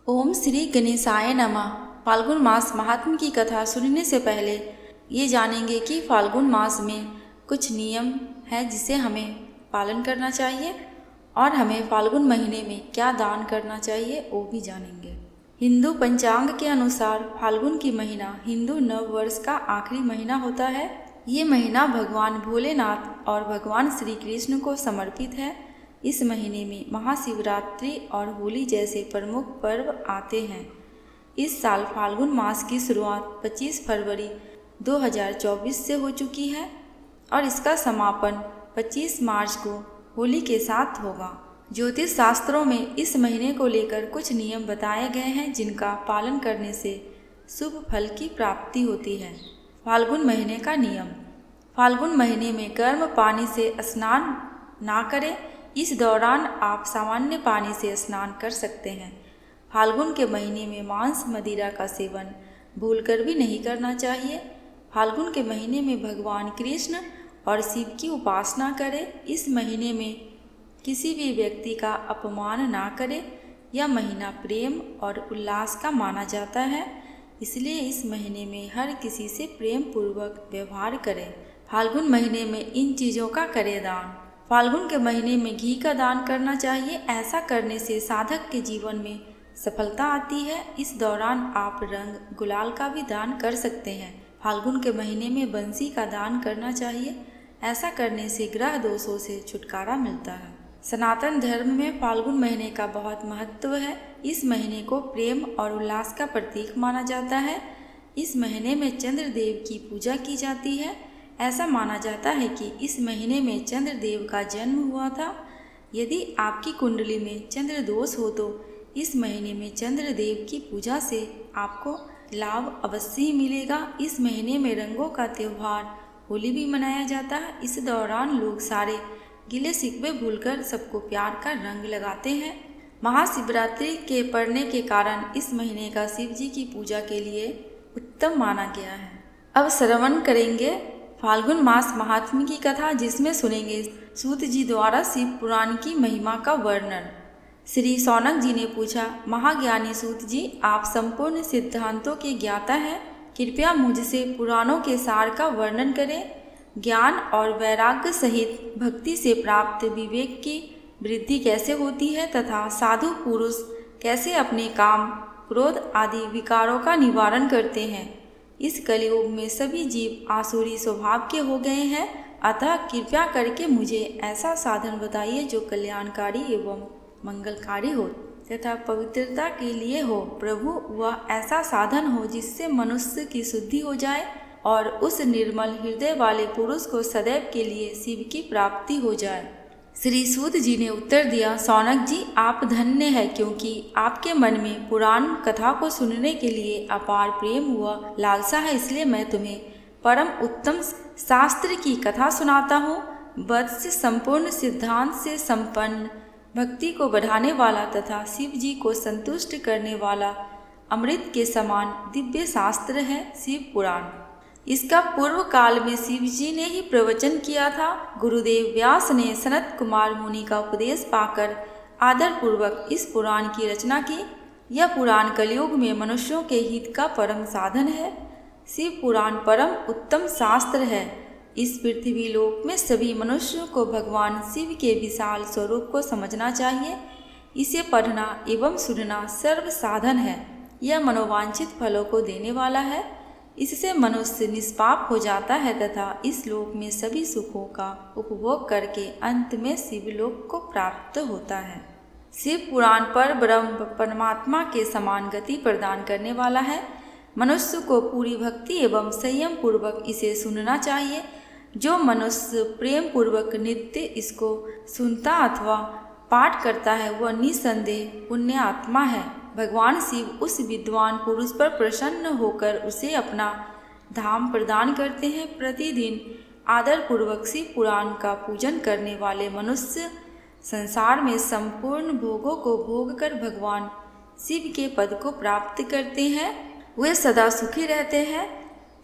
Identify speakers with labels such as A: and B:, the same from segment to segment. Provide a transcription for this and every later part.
A: ओम श्री गणेशाय नमः। फाल्गुन मास महात्म्य की कथा सुनने से पहले ये जानेंगे कि फाल्गुन मास में कुछ नियम है जिसे हमें पालन करना चाहिए और हमें फाल्गुन महीने में क्या दान करना चाहिए वो भी जानेंगे। हिंदू पंचांग के अनुसार फाल्गुन की महीना हिंदू नव वर्ष का आखिरी महीना होता है। ये महीना भगवान भोलेनाथ और भगवान श्री कृष्ण को समर्पित है। इस महीने में महाशिवरात्रि और होली जैसे प्रमुख पर्व आते हैं। इस साल फाल्गुन मास की शुरुआत 25 फरवरी 2024 से हो चुकी है और इसका समापन 25 मार्च को होली के साथ होगा। ज्योतिष शास्त्रों में इस महीने को लेकर कुछ नियम बताए गए हैं जिनका पालन करने से शुभ फल की प्राप्ति होती है। फाल्गुन महीने का नियम। फाल्गुन महीने में गर्म पानी से स्नान ना करें। इस दौरान आप सामान्य पानी से स्नान कर सकते हैं। फाल्गुन के महीने में मांस मदिरा का सेवन भूलकर भी नहीं करना चाहिए। फाल्गुन के महीने में भगवान कृष्ण और शिव की उपासना करें। इस महीने में किसी भी व्यक्ति का अपमान ना करें। यह महीना प्रेम और उल्लास का माना जाता है, इसलिए इस महीने में हर किसी से प्रेम पूर्वक व्यवहार करें। फाल्गुन महीने में इन चीज़ों का करें दान। फाल्गुन के महीने में घी का दान करना चाहिए। ऐसा करने से साधक के जीवन में सफलता आती है। इस दौरान आप रंग गुलाल का भी दान कर सकते हैं। फाल्गुन के महीने में बंसी का दान करना चाहिए। ऐसा करने से ग्रह दोषों से छुटकारा मिलता है। सनातन धर्म में फाल्गुन महीने का बहुत महत्व है। इस महीने को प्रेम और उल्लास का प्रतीक माना जाता है। इस महीने में चंद्रदेव की पूजा की जाती है। ऐसा माना जाता है कि इस महीने में चंद्रदेव का जन्म हुआ था। यदि आपकी कुंडली में चंद्र दोष हो तो इस महीने में चंद्रदेव की पूजा से आपको लाभ अवश्य ही मिलेगा। इस महीने में रंगों का त्यौहार होली भी मनाया जाता है। इस दौरान लोग सारे गिले शिकवे भूलकर सबको प्यार का रंग लगाते हैं। महाशिवरात्रि के पड़ने के कारण इस महीने का शिव जी की पूजा के लिए उत्तम माना गया है। अब श्रवण करेंगे फाल्गुन मास महात्म्य की कथा, जिसमें सुनेंगे सूत जी द्वारा शिव पुराण की महिमा का वर्णन। श्री शौनक जी ने पूछा, महाज्ञानी सूत जी, आप संपूर्ण सिद्धांतों के ज्ञाता हैं, कृपया मुझसे पुराणों के सार का वर्णन करें। ज्ञान और वैराग्य सहित भक्ति से प्राप्त विवेक की वृद्धि कैसे होती है तथा साधु पुरुष कैसे अपने काम, क्रोध आदि विकारों का निवारण करते हैं। इस कलयुग में सभी जीव आसुरी स्वभाव के हो गए हैं, अतः कृपया करके मुझे ऐसा साधन बताइए जो कल्याणकारी एवं मंगलकारी हो तथा पवित्रता के लिए हो। प्रभु, वह ऐसा साधन हो जिससे मनुष्य की शुद्धि हो जाए और उस निर्मल हृदय वाले पुरुष को सदैव के लिए शिव की प्राप्ति हो जाए। श्री सूत जी ने उत्तर दिया, शौनक जी, आप धन्य हैं, क्योंकि आपके मन में पुराण कथा को सुनने के लिए अपार प्रेम व लालसा है। इसलिए मैं तुम्हें परम उत्तम शास्त्र की कथा सुनाता हूँ। वत्स संपूर्ण सिद्धांत से संपन्न, भक्ति को बढ़ाने वाला तथा शिव जी को संतुष्ट करने वाला अमृत के समान दिव्य शास्त्र है शिव पुराण। इसका पूर्व काल में शिव जी ने ही प्रवचन किया था। गुरुदेव व्यास ने सनत कुमार मुनि का उपदेश पाकर आदरपूर्वक इस पुराण की रचना की। यह पुराण कलयुग में मनुष्यों के हित का परम साधन है। शिव पुराण परम उत्तम शास्त्र है। इस पृथ्वी लोक में सभी मनुष्यों को भगवान शिव के विशाल स्वरूप को समझना चाहिए। इसे पढ़ना एवं सुनना सर्व साधन है। यह मनोवांछित फलों को देने वाला है। इससे मनुष्य निष्पाप हो जाता है तथा इस लोक में सभी सुखों का उपभोग करके अंत में शिवलोक को प्राप्त होता है। शिव पुराण पर ब्रह्म परमात्मा के समान गति प्रदान करने वाला है। मनुष्य को पूरी भक्ति एवं संयम पूर्वक इसे सुनना चाहिए। जो मनुष्य प्रेम पूर्वक नित्य इसको सुनता अथवा पाठ करता है वह निसंदेह पुण्य आत्मा है। भगवान शिव उस विद्वान पुरुष पर प्रसन्न होकर उसे अपना धाम प्रदान करते हैं। प्रतिदिन आदरपूर्वक शिव पुराण का पूजन करने वाले मनुष्य संसार में संपूर्ण भोगों को भोग कर भगवान शिव के पद को प्राप्त करते हैं। वे सदा सुखी रहते हैं।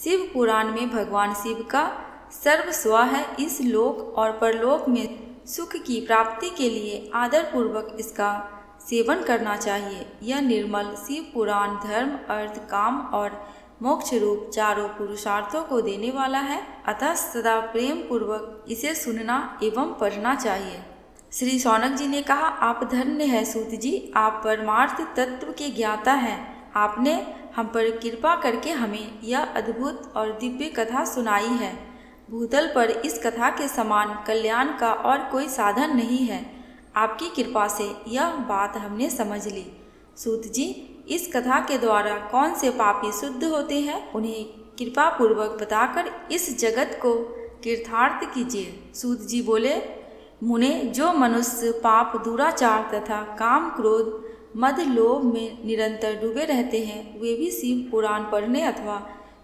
A: शिव पुराण में भगवान शिव का सर्वस्व है। इस लोक और परलोक में सुख की प्राप्ति के लिए आदरपूर्वक इसका सेवन करना चाहिए। यह निर्मल शिव पुराण धर्म, अर्थ, काम और मोक्ष रूप चारों पुरुषार्थों को देने वाला है, अतः सदा प्रेम पूर्वक इसे सुनना एवं पढ़ना चाहिए। श्री शौनक जी ने कहा, आप धन्य है सूत जी, आप परमार्थ तत्व के ज्ञाता हैं। आपने हम पर कृपा करके हमें यह अद्भुत और दिव्य कथा सुनाई है। भूतल पर इस कथा के समान कल्याण का और कोई साधन नहीं है। आपकी कृपा से यह बात हमने समझ ली। सूत जी, इस कथा के द्वारा कौन से पापी शुद्ध होते हैं, उन्हें कृपा पूर्वक बताकर इस जगत को कृतार्थ कीजिए। सूत जी बोले, मुने, जो मनुष्य पाप, दुराचार तथा काम, क्रोध, मद, लोभ में निरंतर डूबे रहते हैं, वे भी शिव पुराण पढ़ने अथवा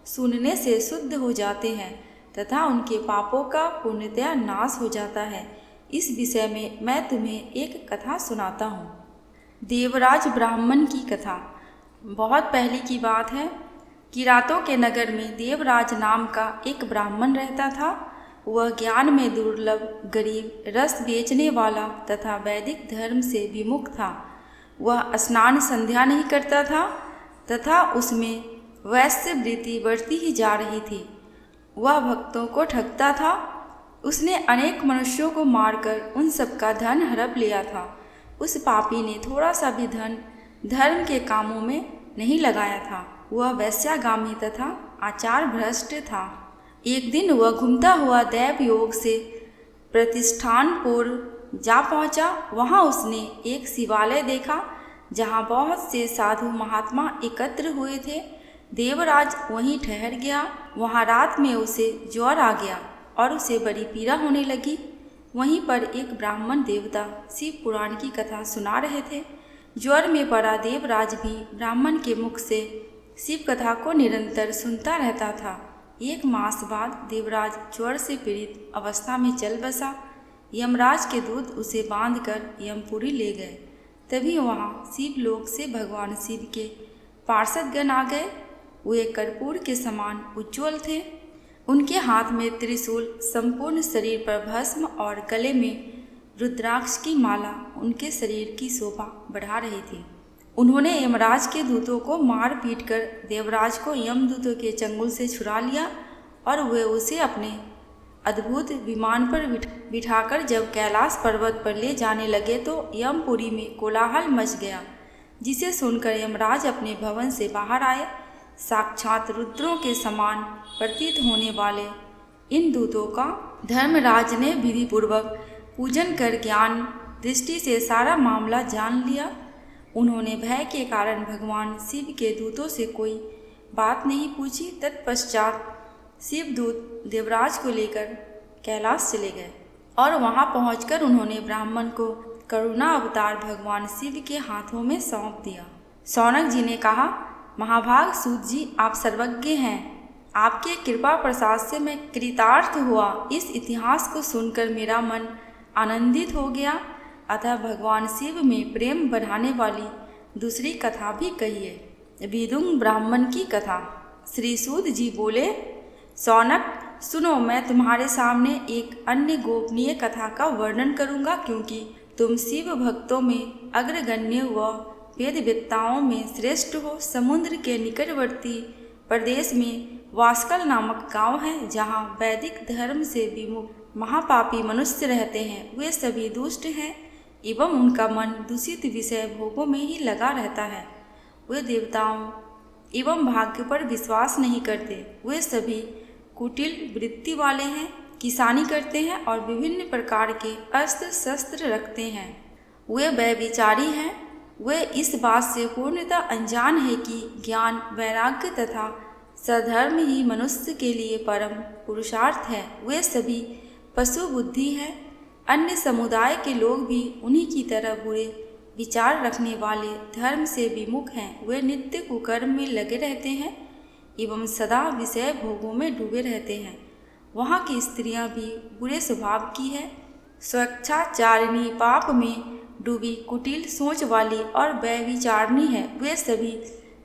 A: सुनने से शुद्ध हो जाते हैं तथा उनके पापों का पूर्णतया नाश हो जाता है। इस विषय में मैं तुम्हें एक कथा सुनाता हूँ। देवराज ब्राह्मण की कथा। बहुत पहले की बात है। किरातों के नगर में देवराज नाम का एक ब्राह्मण रहता था। वह ज्ञान में दुर्लभ, गरीब, रस बेचने वाला तथा वैदिक धर्म से विमुख था। वह स्नान संध्या नहीं करता था तथा उसमें वैश्य वृत्ति बढ़ती ही जा रही थी। वह भक्तों को ठगता था। उसने अनेक मनुष्यों को मारकर उन सबका धन हड़प लिया था। उस पापी ने थोड़ा सा भी धन धर्म के कामों में नहीं लगाया था। वह वैश्यागामी तथा आचार भ्रष्ट था। एक दिन वह घूमता हुआ दैव योग से प्रतिष्ठानपुर जा पहुंचा। वहां उसने एक शिवालय देखा जहां बहुत से साधु महात्मा एकत्र हुए थे। देवराज वहीं ठहर गया। वहां रात में उसे ज्वर आ गया और उसे बड़ी पीड़ा होने लगी। वहीं पर एक ब्राह्मण देवता शिव पुराण की कथा सुना रहे थे। ज्वर में पड़ा देवराज भी ब्राह्मण के मुख से शिव कथा को निरंतर सुनता रहता था। एक मास बाद देवराज ज्वर से पीड़ित अवस्था में चल बसा। यमराज के दूत उसे बांधकर यमपुरी ले गए। तभी वहाँ शिवलोक से भगवान शिव के पार्षदगण आ गए। वे कर्पूर के समान उज्ज्वल थे। उनके हाथ में त्रिशूल, संपूर्ण शरीर पर भस्म और गले में रुद्राक्ष की माला उनके शरीर की शोभा बढ़ा रही थी। उन्होंने यमराज के दूतों को मार पीट कर देवराज को यमदूतों के चंगुल से छुड़ा लिया और वे उसे अपने अद्भुत विमान पर बिठाकर जब कैलाश पर्वत पर ले जाने लगे तो यमपुरी में कोलाहल मच गया, जिसे सुनकर यमराज अपने भवन से बाहर आए। साक्षात रुद्रों के समान प्रतीत होने वाले इन दूतों का धर्मराज ने विधिपूर्वक पूजन कर ज्ञान दृष्टि से सारा मामला जान लिया। उन्होंने भय के कारण भगवान शिव के दूतों से कोई बात नहीं पूछी। तत्पश्चात शिवदूत देवराज को लेकर कैलाश चले गए और वहां पहुंचकर उन्होंने ब्राह्मण को करुणा अवतार भगवान शिव के हाथों में सौंप दिया। शौनक जी ने कहा, महाभाग सूत जी, आप सर्वज्ञ हैं। आपके कृपा प्रसाद से मैं कृतार्थ हुआ। इस इतिहास को सुनकर मेरा मन आनंदित हो गया। अतः भगवान शिव में प्रेम बढ़ाने वाली दूसरी कथा भी कहिए। विदुंग ब्राह्मण की कथा। श्री सूत जी बोले, शौनक सुनो, मैं तुम्हारे सामने एक अन्य गोपनीय कथा का वर्णन करूंगा, क्योंकि तुम शिव भक्तों में अग्रगण्य व वेदवेत्ताओं में श्रेष्ठ हो। समुद्र के निकटवर्ती प्रदेश में वास्कल नामक गांव है, जहां वैदिक धर्म से विमुख महापापी मनुष्य रहते हैं। वे सभी दुष्ट हैं एवं उनका मन दूषित विषय भोगों में ही लगा रहता है। वे देवताओं एवं भाग्य पर विश्वास नहीं करते। वे सभी कुटिल वृत्ति वाले हैं, किसानी करते हैं और विभिन्न प्रकार के अस्त्र शस्त्र रखते हैं। वे व्यभिचारी हैं। वे इस बात से पूर्णतः अनजान है कि ज्ञान, वैराग्य तथा सधर्म ही मनुष्य के लिए परम पुरुषार्थ है। वे सभी पशु बुद्धि हैं। अन्य समुदाय के लोग भी उन्हीं की तरह बुरे विचार रखने वाले धर्म से विमुख हैं। वे नित्य कुकर्म में लगे रहते हैं एवं सदा विषय भोगों में डूबे रहते हैं। वहाँ की स्त्रियाँ भी बुरे स्वभाव की है, स्वेच्छाचारिणी, पाप में डूबी, कुटिल सोच वाली और व्यभिचारिणी है। वे सभी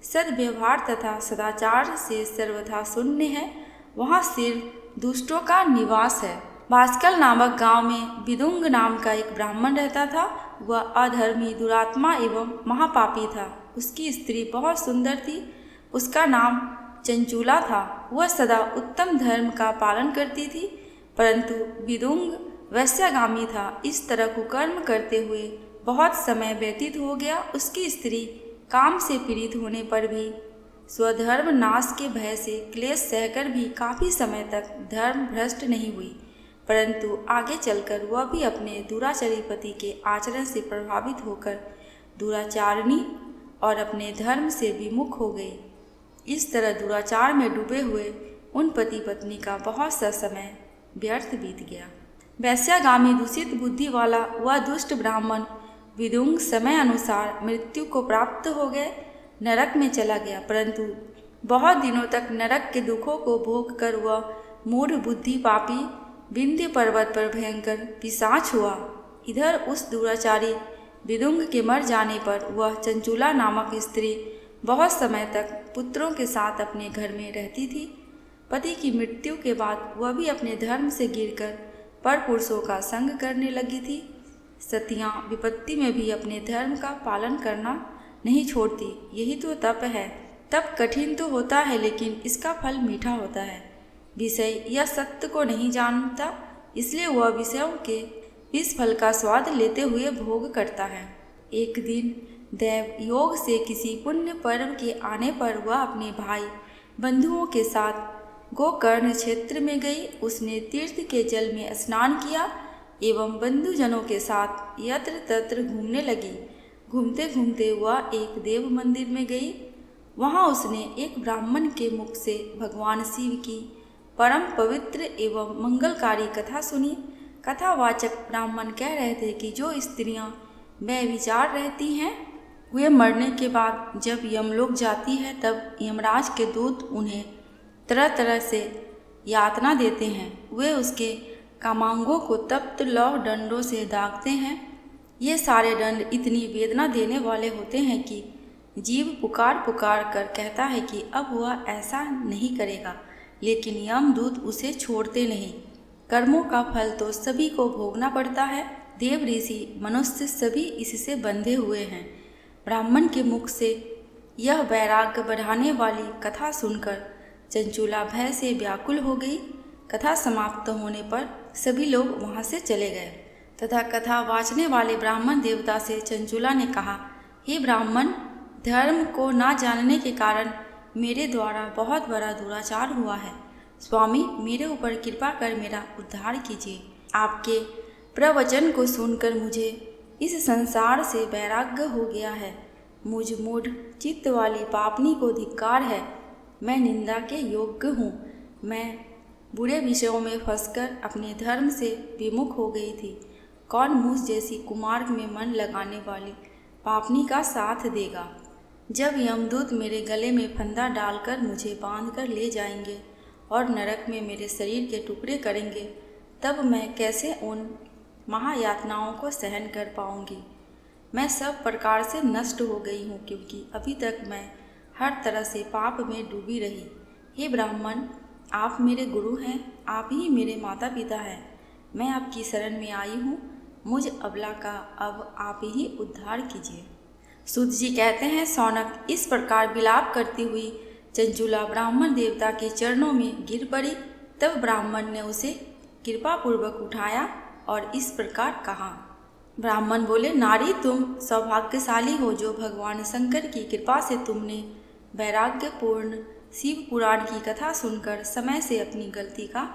A: सद्व्यवहार तथा सदाचार से सर्वथा शून्य है। वहाँ सिर्फ दुष्टों का निवास है। भास्कर नामक गांव में विदुंग नाम का एक ब्राह्मण रहता था। वह अधर्मी, दुरात्मा एवं महापापी था। उसकी स्त्री बहुत सुंदर थी, उसका नाम चंचूला था। वह सदा उत्तम धर्म का पालन करती थी, परंतु विदुंग वैश्यागामी था। इस तरह कुकर्म करते हुए बहुत समय व्यतीत हो गया। उसकी स्त्री काम से पीड़ित होने पर भी स्वधर्म नाश के भय से क्लेश सहकर भी काफ़ी समय तक धर्म भ्रष्ट नहीं हुई, परंतु आगे चलकर वह भी अपने दुराचारी पति के आचरण से प्रभावित होकर दुराचारिणी और अपने धर्म से विमुख हो गई। इस तरह दुराचार में डूबे हुए उन पति पत्नी का बहुत सा समय व्यर्थ बीत गया। वैश्यागामी दूषित बुद्धि वाला वह दुष्ट ब्राह्मण विदुंग समय अनुसार मृत्यु को प्राप्त हो गए नरक में चला गया, परंतु बहुत दिनों तक नरक के दुखों को भोग कर वह मूढ़ बुद्धि पापी विंध्य पर्वत पर भयंकर पिशाच हुआ। इधर उस दुराचारी विदुंग के मर जाने पर वह चंचूला नामक स्त्री बहुत समय तक पुत्रों के साथ अपने घर में रहती थी। पति की मृत्यु के बाद वह भी अपने धर्म से गिरकर पर पुरुषों का संग करने लगी थी। सतियां विपत्ति में भी अपने धर्म का पालन करना नहीं छोड़ती। यही तो तप है। तप कठिन तो होता है, लेकिन इसका फल मीठा होता है। विषय यह सत्य को नहीं जानता, इसलिए वह विषयों के इस फल का स्वाद लेते हुए भोग करता है। एक दिन दैव योग से किसी पुण्य पर्व के आने पर वह अपने भाई बंधुओं के साथ गोकर्ण क्षेत्र में गई। उसने तीर्थ के जल में स्नान किया एवं बंधुजनों के साथ यत्र तत्र घूमने लगी। घूमते घूमते वह एक देव मंदिर में गई। वहाँ उसने एक ब्राह्मण के मुख से भगवान शिव की परम पवित्र एवं मंगलकारी कथा सुनी। कथावाचक ब्राह्मण कह रहे थे कि जो स्त्रियां बेविचार रहती हैं, वे मरने के बाद जब यमलोक जाती है तब यमराज के दूत उन्हें तरह तरह से यातना देते हैं। वे उसके कामांगों को तप्त लौह दंडों से दागते हैं। ये सारे दंड इतनी वेदना देने वाले होते हैं कि जीव पुकार पुकार कर कहता है कि अब वह ऐसा नहीं करेगा, लेकिन यमदूत उसे छोड़ते नहीं। कर्मों का फल तो सभी को भोगना पड़ता है। देव ऋषि मनुष्य सभी इससे बंधे हुए हैं। ब्राह्मण के मुख से यह वैराग्य बढ़ाने वाली कथा सुनकर चंचूला भय से व्याकुल हो गई। कथा समाप्त होने पर सभी लोग वहाँ से चले गए तथा कथा वाचने वाले ब्राह्मण देवता से चंचूला ने कहा, हे ब्राह्मण, धर्म को ना जानने के कारण मेरे द्वारा बहुत बड़ा दुराचार हुआ है। स्वामी, मेरे ऊपर कृपा कर मेरा उद्धार कीजिए। आपके प्रवचन को सुनकर मुझे इस संसार से वैराग्य हो गया है। मुझ मूढ़ चित्त वाली पापनी को धिक्कार है। मैं निंदा के योग्य हूँ। मैं बुरे विषयों में फंसकर अपने धर्म से विमुख हो गई थी। कौन मुझ जैसी कुमार्ग में मन लगाने वाली पापनी का साथ देगा? जब यमदूत मेरे गले में फंदा डालकर मुझे बांध कर ले जाएंगे और नरक में मेरे शरीर के टुकड़े करेंगे, तब मैं कैसे उन महायातनाओं को सहन कर पाऊंगी? मैं सब प्रकार से नष्ट हो गई हूँ, क्योंकि अभी तक मैं हर तरह से पाप में डूबी रही। हे ब्राह्मण, आप मेरे गुरु हैं, आप ही मेरे माता पिता हैं। मैं आपकी शरण में आई हूँ। मुझ अबला का अब आप ही उद्धार कीजिए। सूत जी कहते हैं, सौनक इस प्रकार विलाप करती हुई चंचूला ब्राह्मण देवता के चरणों में गिर पड़ी। तब ब्राह्मण ने उसे कृपापूर्वक उठाया और इस प्रकार कहा। ब्राह्मण बोले, नारी, तुम सौभाग्यशाली हो जो भगवान शंकर की कृपा से तुमने वैराग्यपूर्ण शिव पुराण की कथा सुनकर समय से अपनी गलती का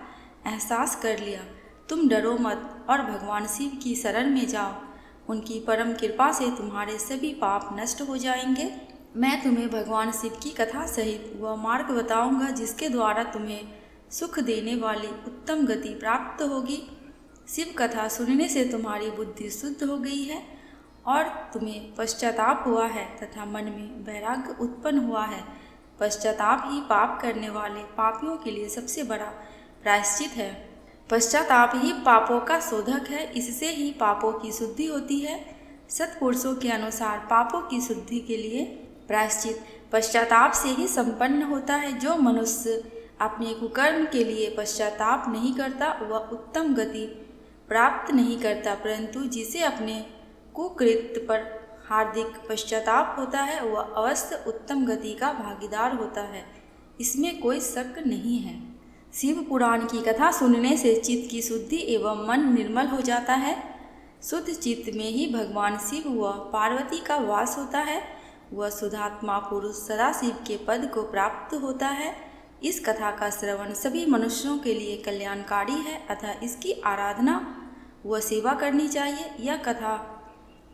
A: एहसास कर लिया। तुम डरो मत और भगवान शिव की शरण में जाओ। उनकी परम कृपा से तुम्हारे सभी पाप नष्ट हो जाएंगे। मैं तुम्हें भगवान शिव की कथा सहित वह मार्ग बताऊंगा जिसके द्वारा तुम्हें सुख देने वाली उत्तम गति प्राप्त होगी। शिव कथा सुनने से तुम्हारी बुद्धि शुद्ध हो गई है और तुम्हें पश्चाताप हुआ है तथा मन में वैराग्य उत्पन्न हुआ है। पश्चाताप ही पाप करने वाले पापियों के लिए सबसे बड़ा प्रायश्चित है। पश्चाताप ही पापों का शोधक है। इससे ही पापों की शुद्धि होती है। सत्पुरुषों के अनुसार पापों की शुद्धि के लिए प्रायश्चित पश्चाताप से ही संपन्न होता है। जो मनुष्य अपने कुकर्म के लिए पश्चाताप नहीं करता वह उत्तम गति प्राप्त नहीं करता, परंतु जिसे अपने कुकृत्य पर हार्दिक पश्चाताप होता है वह अवश्य उत्तम गति का भागीदार होता है, इसमें कोई शक नहीं है। शिव पुराण की कथा सुनने से चित्त की शुद्धि एवं मन निर्मल हो जाता है। शुद्ध चित्त में ही भगवान शिव व पार्वती का वास होता है। वह शुद्धात्मा पुरुष सदाशिव के पद को प्राप्त होता है। इस कथा का श्रवण सभी मनुष्यों के लिए कल्याणकारी है, अतः इसकी आराधना व सेवा करनी चाहिए। यह कथा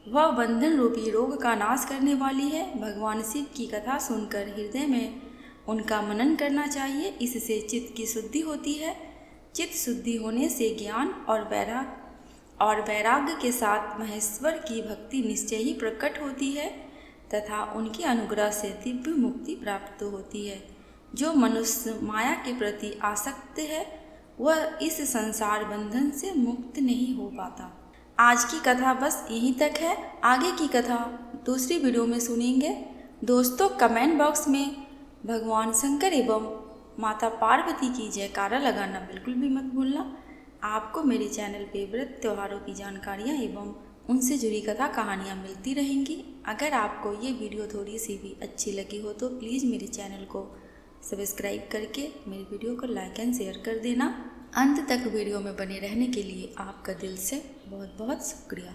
A: वह बंधन रूपी रोग का नाश करने वाली है। भगवान शिव की कथा सुनकर हृदय में उनका मनन करना चाहिए, इससे चित्त की शुद्धि होती है। चित्त शुद्धि होने से ज्ञान और वैराग्य के साथ महेश्वर की भक्ति निश्चय ही प्रकट होती है तथा उनके अनुग्रह से दिव्य मुक्ति प्राप्त होती है। जो मनुष्य माया के प्रति आसक्त है वह इस संसार बंधन से मुक्त नहीं हो पाता। आज की कथा बस यहीं तक है। आगे की कथा दूसरी वीडियो में सुनेंगे। दोस्तों, कमेंट बॉक्स में भगवान शंकर एवं माता पार्वती की जयकारा लगाना बिल्कुल भी मत भूलना। आपको मेरे चैनल पे व्रत त्योहारों की जानकारियाँ एवं उनसे जुड़ी कथा कहानियाँ मिलती रहेंगी। अगर आपको ये वीडियो थोड़ी सी भी अच्छी लगी हो तो प्लीज़ मेरे चैनल को सब्सक्राइब करके मेरे वीडियो को लाइक एंड शेयर कर देना। अंत तक वीडियो में बने रहने के लिए आपका दिल से बहुत बहुत शुक्रिया।